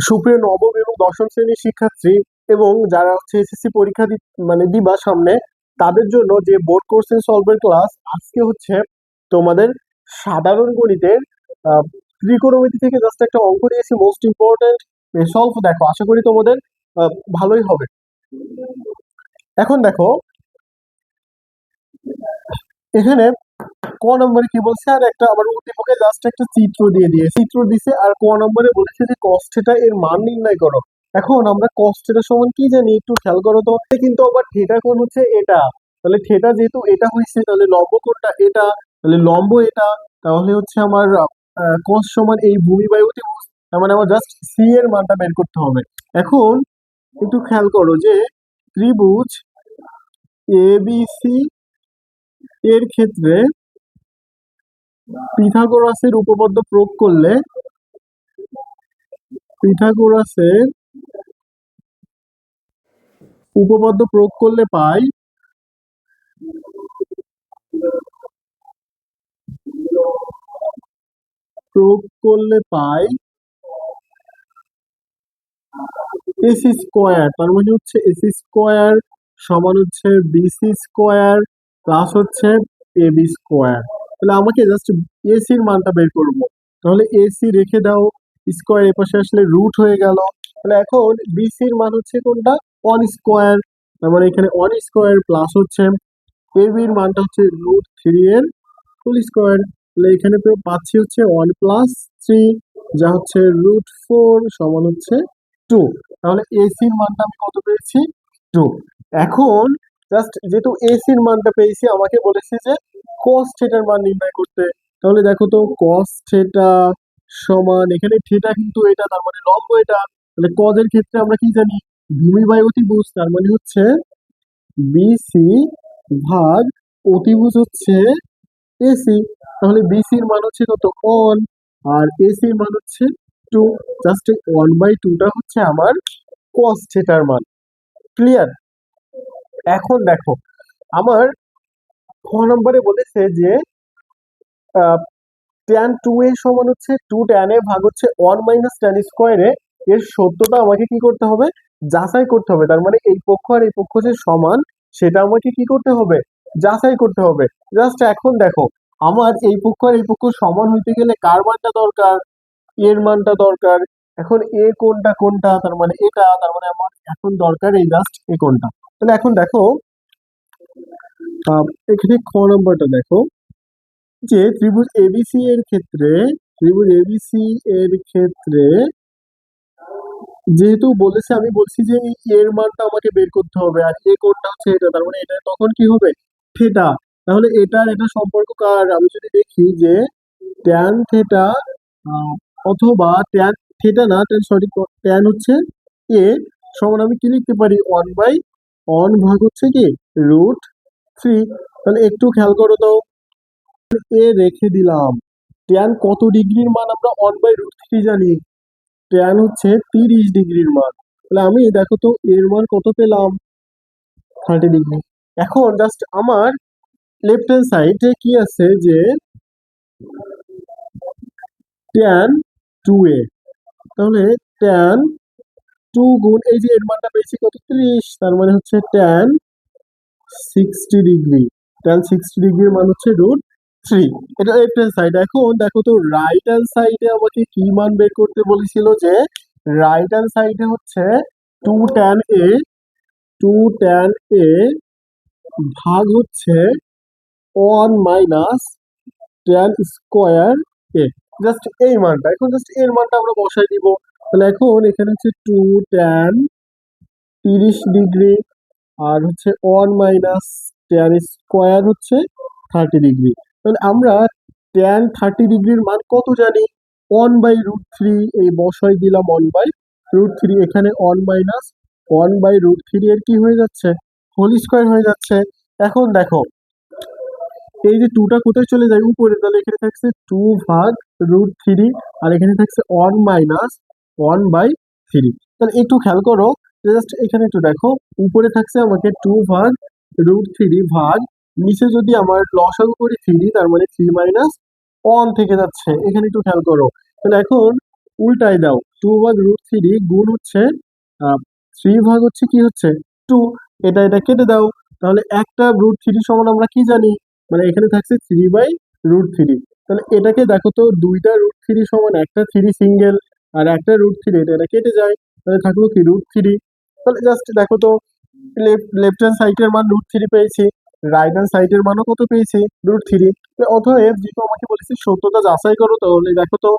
সুপ্রিয় নবম এবং দশম শ্রেণীর শিক্ষার্থী এবং যারা হচ্ছে এসএসসি পরীক্ষা দিবা সামনে, তাদের জন্য যে বোর্ড কোশ্চেন সলভের ক্লাস আজকে হচ্ছে তোমাদের সাধারণ গণিতের ত্রিকোণমিতি থেকে জাস্ট একটা অঙ্ক দিয়েছি, মোস্ট ইম্পর্টেন্ট সলভ। দেখো, আশা করি তোমাদের ভালোই হবে। এখন দেখো এখানে ক নম্বরে কি বলছে, আর একটা আবার উদ্দীপকে জাস্ট একটা চিত্র দিছে, আর ক নম্বরে বলেছে যে cos θ এর মান নির্ণয় করো। এখন আমরা cos θ সমান কি জানি একটু খেয়াল করো তো। কিন্তু আবার থিটা কোণ হচ্ছে এটা, তাহলে থিটা যেহেতু এটা হয়েছে, তাহলে লম্ব কোণটা এটা, তাহলে লম্ব এটা, তাহলে হচ্ছে আমার cos সমান এই ভূমি বাই অতিভুজ। তার মানে আমার জাস্ট সি এর মানটা বের করতে হবে। এখন একটু খেয়াল করো যে ত্রিভুজ এবিসি এর ক্ষেত্রে পিথাগোরাসের উপপাদ্য প্রয়োগ করলে পিথাগোরাসের উপপাদ্য পাই এসি স্কোয়ার। তার মানে হচ্ছে এসি স্কোয়ার সমান হচ্ছে বিসি স্কোয়ার প্লাস হচ্ছে এবি স্কোয়ার। তাহলে আমাকে জাস্ট এসির মানটা বের করবো। তাহলে এসি রেখে দাও, স্কোয়ার এপাশে আসলে রুট হয়ে গেল। তাহলে এখন বিসির মান হচ্ছে কোনটা, ওয়ান স্কোয়ার। তার মানে এখানে ওয়ান স্কোয়ার প্লাস হচ্ছে এবির মানটা হচ্ছে √3 এর হোল স্কোয়ার। তাহলে এখানে পাচ্ছি হচ্ছে 1+3, যা হচ্ছে √4 সমান হচ্ছে 2। তাহলে এসির মানটা আমি কত পেয়েছি, 2। এখন জাস্ট যেহেতু এসির মানটা পেয়েছি, আমাকে বলেছে যে cos থিটার মান নির্ণয় করতে। তাহলে দেখো তো cos থিটা সমান, এখানে থিটা কিন্তু এটা, তার মানে লম্ব এটা। তাহলে cos এর ক্ষেত্রে আমরা কি জানি, ভূমি বাই অতিভুজ, তার মানে হচ্ছে বিসি ভাগ অতিভুজ হচ্ছে এসি। তাহলে বিসির মান হচ্ছে কত, ওয়ান, আর এসির মান হচ্ছে 2। জাস্ট 1/2টা হচ্ছে আমার cos থিটার মান। ক্লিয়ার? এখন দেখো আমার খ নম্বরে বলেছে যে tan 2a সমান হচ্ছে 2 tan a ভাগ হচ্ছে 1 মাইনাস tan স্কোয়ারে। এর সত্যতা আমাকে কি করতে হবে, যাচাই করতে হবে। তার মানে এই পক্ষ আর এই পক্ষ যে সমান, সেটা আমাকে কি করতে হবে, যাচাই করতে হবে। জাস্ট এখন দেখো, আমার এই পক্ষ আর এই পক্ষ সমান হইতে গেলে কার মানটা দরকার, এর মানটা দরকার। এখন এ কোনটা কোনটা, তার মানে এটা, তার মানে আমার এখন দরকার এই জাস্ট এ কোনটা। তাহলে এখন দেখো এখানে খ নম্বরটা দেখো যে ত্রিভুজ এবিসি এর ক্ষেত্রে যেহেতু বলেছে, আমি বলছি যে এই এর মানটা আমাকে বের করতে হবে, আর এ কোণটা হচ্ছে এটা, তার মানে এটা তখন কি হবে, থিটা। তাহলে এটার এটা সম্পর্ক কার, আমি যদি দেখি যে ট্যান থিটা অথবা ট্যান থিটা না, ট্যান সরি, ট্যান হচ্ছে এ সমান, আমি কি লিখতে পারি, 1/1 ভাগ হচ্ছে কি √3। তাহলে একটু খেয়াল করো তো, এ রেখে দিলাম। ট্যান কত ডিগ্রির মান আমরা 1/√3 জানি, ট্যান হচ্ছে 30 ডিগ্রির মান। তাহলে আমি দেখো তো এর মান কত পেলাম, 30 ডিগ্রি। এখন জাস্ট আমার লেফট হ্যান্ড সাইডে কি আছে যে ট্যান 2a, তাহলে ট্যান 2 গুণ এই যে এর মানটা পেয়েছি কত, 30, তার মানে হচ্ছে ট্যান 60 ডিগ্রি। ট্যান 60 ডিগ্রির মান হচ্ছে √3। এটা লেফট হ্যান্ড সাইড। এখন দেখো তো রাইট হ্যান্ড সাইডে আমাকে কি মান বের করতে বলেছিল, যে রাইট হ্যান্ড সাইডে হচ্ছে 2 tan a 2 tan a ভাগ হচ্ছে 1 minus tan square a। Just এই মানটা, এখন জাস্ট এর মানটা আমরা বসাই দিব। তাহলে এখন এখানে হচ্ছে 2 tan 30 ডিগ্রি আর হচ্ছে 1 মাইনাস tan স্কোয়ার হচ্ছে 30 ডিগ্রি। তাহলে আমরা tan 30 ডিগ্রির মান কত জানি, 1/√3, এই বসাই দিলাম 1/√3। এখানে 1 মাইনাস 1/√3 এর কি হয়ে যাচ্ছে, হোল স্কোয়ার হয়ে যাচ্ছে। এখন দেখো এই যে 2টা কোথায় চলে যায়, উপরে, তাহলে এখানে থাকছে 2 ভাগ √3, আর এখানে থাকছে 1 মাইনাস 1/3। তাহলে একটু খেয়াল করো, জাস্ট এখানে একটু দেখো, উপরে থাকছে আমাকে 2 ভাগ √3 ভাগ, নিচে যদি আমার লসাগু করি 3, তার মানে 3 - 1 থেকে যাচ্ছে। এখানে একটু খেয়াল করো। তাহলে এখন উল্টাই দাও, 2/√3 গুণ হচ্ছে 3 ভাগ হচ্ছে কি হচ্ছে 2, এটা কেটে দাও। তাহলে একটা √3 সমান আমরা কি জানি, মানে এখানে থাকছে 3/√3। তাহলে এটাকে দেখো তো, দুইটা √3 সমান একটা 3 সিঙ্গেল, আর একটা √3, এটা কেটে যায়, তাহলে থাকলো কি √3। তাহলে জাস্ট দেখো তো, লেফট হ্যান্ড সাইডের মান √3 পেয়েছি, রাইট হ্যান্ড সাইডের মানও কত পেয়েছি √3। অতএব যেহেতু আমাকে বলেছে সত্যতা যাচাই করো, তাহলে দেখো তো,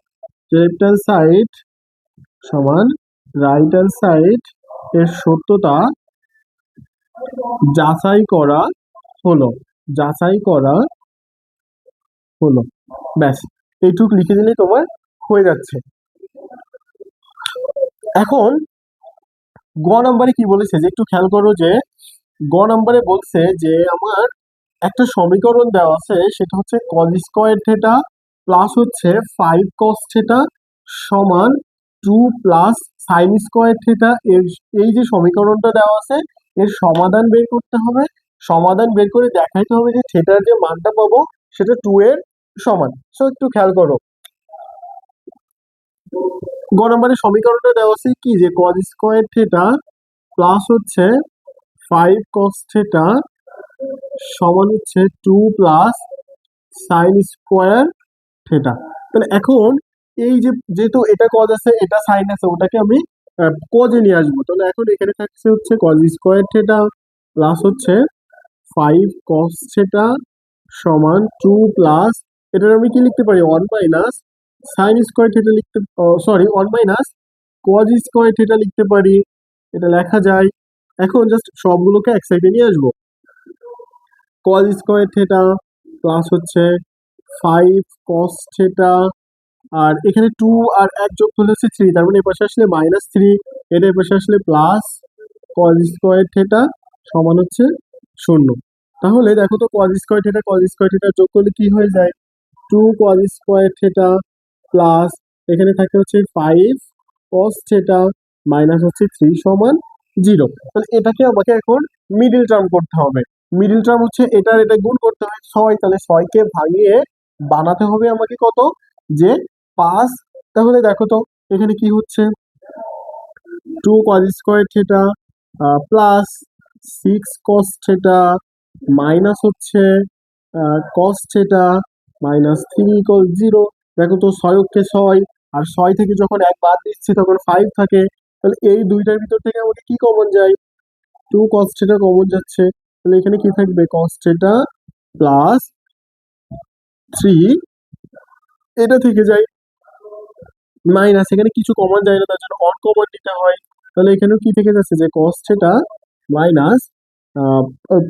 লেফট হ্যান্ড সাইড সমান রাইট হ্যান্ড সাইড এর সত্যতা যাচাই করা হলো, যাচাই করা হলো। ব্যাস, এইটুক লিখে দিলেই তোমার হয়ে যাচ্ছে। এখন গ নাম্বারে কি বলেছে যে একটু খেয়াল করো, যে গ নাম্বারে বলছে যে আমার একটা সমীকরণ দেওয়া আছে, সেটা হচ্ছে কজ স্কোয়ার থিটা প্লাস হচ্ছে 5 কস থিটা সমান 2 প্লাস সাইন স্কোয়ার থিটা। এর এই যে সমীকরণটা দেওয়া আছে, এর সমাধান বের করতে হবে। সমাধান বের করে দেখাইতে হবে যে থিটার যে মানটা পাবো সেটা 2 এর সমান। সো একটু খেয়াল করো, গ নম্বরের সমীকরণটা দেওয়া আছে কি, যে কজ স্কোয়ার থিটা প্লাস হচ্ছে 5 কস থিটা সমান হচ্ছে 2 প্লাস সাইন স্কোয়ার থিটা। তাহলে এখন এই যে, যেহেতু এটা কজ আছে এটা সাইন আছে, ওটাকে আমি কজে নিয়ে আসবো। তাহলে এখন এখানে থাকছে হচ্ছে কজ স্কোয়ার থিটা প্লাস হচ্ছে 5 কস থিটা সমান 2 প্লাস, এটার আমি কি লিখতে পারি 1 মাইনাস সাইন স্কোয়ার থিটা লিখতে, sorry 1 minus cos square theta লিখতে পারি, এটা লেখা যায়। এখন জাস্ট সবগুলোকে এক সাইডে নিয়ে আসবো, কজ স্কোয়ার থিটা প্লাস হচ্ছে 5 কস থিটা, আর এখানে 2 আর 1 যোগ করলে হচ্ছে 3, তার মানে এই পাশে আসলে -3, এটা এই পাশে আসলে প্লাস কজ স্কোয়ার থিটা সমান হচ্ছে 0। তাহলে দেখো তো, কজ স্কোয়ার থিটা যোগ করলে কি হয়ে যায়, 2 কজ স্কোয়ার থিটা প্লাস এখানে থাকে হচ্ছে 5 কস থিটা মাইনাস হচ্ছে 3 সমান 0। তাহলে এটাকে আমাকে এখন মিডিল টার্ম করতে হবে। মিডিল টার্ম হচ্ছে এটার এটা গুণ করতে হবে 6, তাহলে 6 কে ভাঙিয়ে বানাতে হবে আমাকে কত, যে 5। তাহলে দেখো তো এখানে কি হচ্ছে, 2 cos square theta plus 6 cos theta minus হচ্ছে কস থিটা মাইনাস 3 ইকুয়াল 0। দেখো তো 6 অক্ষে 6, আর 6 থেকে যখন 1 বাদ দিচ্ছি তখন 5 থাকে। তাহলে এই দুইটার ভিতর থেকে আমাকে কি কমন যায়, 2 কস থিটা কমন যাচ্ছে। তাহলে এখানে কি থাকবে, কস থিটা প্লাস 3, এটা থেকে যায় মাইনাস, এখানে কিছু কমন যায় না, তার জন্য অন কমন নিতে হয়। তাহলে এখানেও কি থেকে যাচ্ছে, যে কস থিটা মাইনাস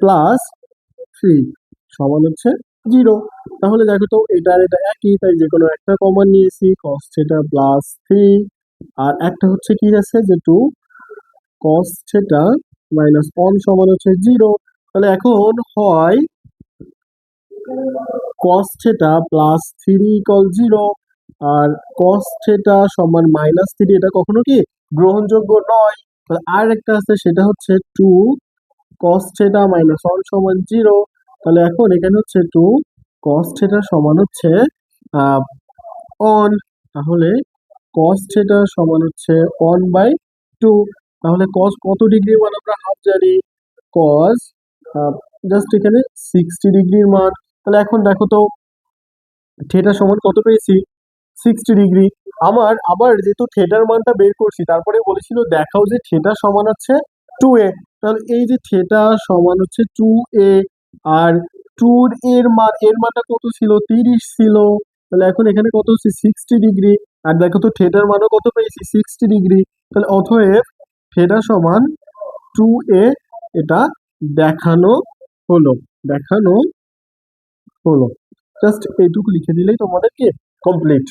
প্লাস 3 সমান হচ্ছে 0। তাহলে দেখো তো এটা আর এটা একই, তাই যে কোনো একটা কমন নিয়েছি, কস থিটা প্লাস 3, আর একটা হচ্ছে কি আছে, যে 2 কস থিটা মাইনাস 1 সমান হচ্ছে 0। তাহলে এখন হয় cos থিটা প্লাস 3 ইকুয়াল 0, আর cos থিটা সমান -3, এটা কখনো কি গ্রহণযোগ্য নয়। তাহলে আর একটা আছে, সেটা হচ্ছে 2 cos থিটা মাইনাস 1 সমান 0। তাহলে এখন এখানে হচ্ছে 2 cos থিটা সমান হচ্ছে 1। তাহলে cos থিটা সমান হচ্ছে 1/2। তাহলে cos কত ডিগ্রির মান আমরা হাফ জানি, cos জাস্ট এখানে 60 ডিগ্রির মান। তাহলে এখন দেখো তো, থিটা সমান কত পেয়েছি, 60 ডিগ্রি। আমার আবার যেহেতু থিটার মানটা বের করছি, তারপরে বলেছিল দেখাও যে থিটা সমান হচ্ছে 2a। তাহলে এই যে থিটা সমান হচ্ছে 2a, আর 2 এর মানটা কত ছিল, 30 ছিল। তাহলে এখন এখানে কত হচ্ছে 60 ডিগ্রি, আর দেখো তো থিটার মানও কত পেয়েছি 60 ডিগ্রি। তাহলে অতএব থিটা সমান 2a, এটা দেখানো হলো, দেখানো হলো। জাস্ট এইটুকু লিখে দিলেই তোমাদেরকে কমপ্লিট।